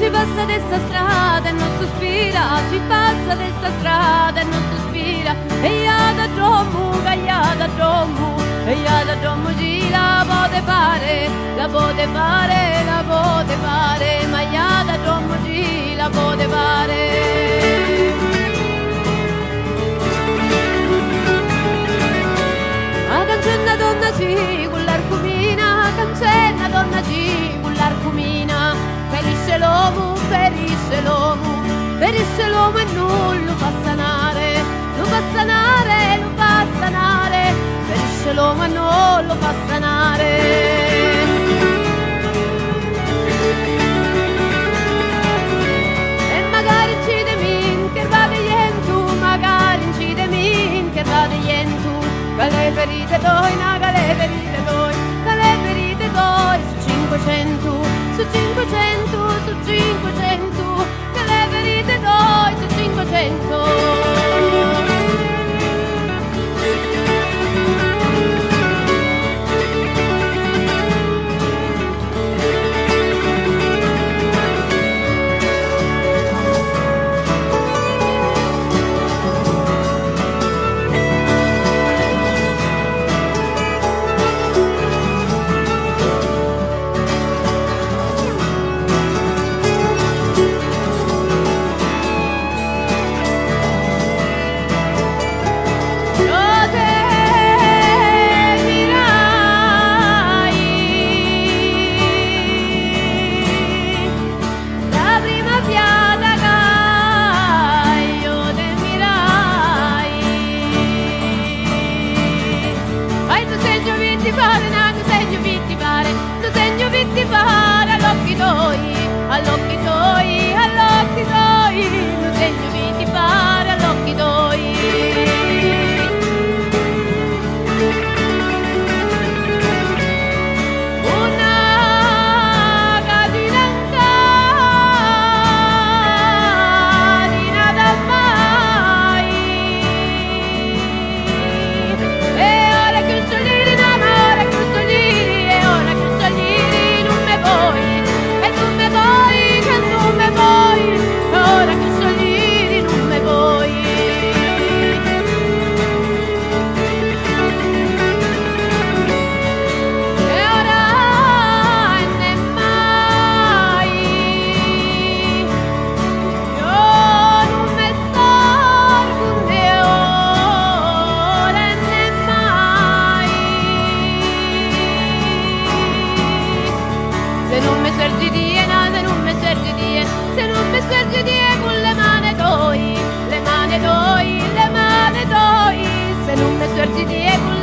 ci passa de sta strada e non sospira, ci passa de sta strada e non sospira. E io da domu, cagliata domu, e io da domu ci la pote fare, la pote fare, la pote fare, ma io da domu ci la pote fare. Cancenna donna ci con l'arcumina, cancenna donna ci con l'arcumina. Ferisce l'uomo, ferisce l'uomo, ferisce l'uomo e non lo fa sanare, lo fa sanare, lo fa sanare. Ferisce l'uomo e non lo fa sanare. E magari incidemi che va veglientu, magari incidemi che va veglientu. Che le ferite doi, che le ferite doi, che le ferite doi, su 500, su 500, su 500, che le ferite doi, su 500. All'occhi tuoi, all'occhi tuoi, lo segno di fare all'occhi tuoi. Una catena da mai. E ora che un solini, ora che un solini, e ora che un solini non me vuoi. Ora che solini non me vuoi. E ora e ne mai. Io non me storgo né ora e ne mai. Se non mi sergi die, se non mi sergi die, se non mi sergi die con le mani doi, le mani doi, le mani doi, se non mi sergi die con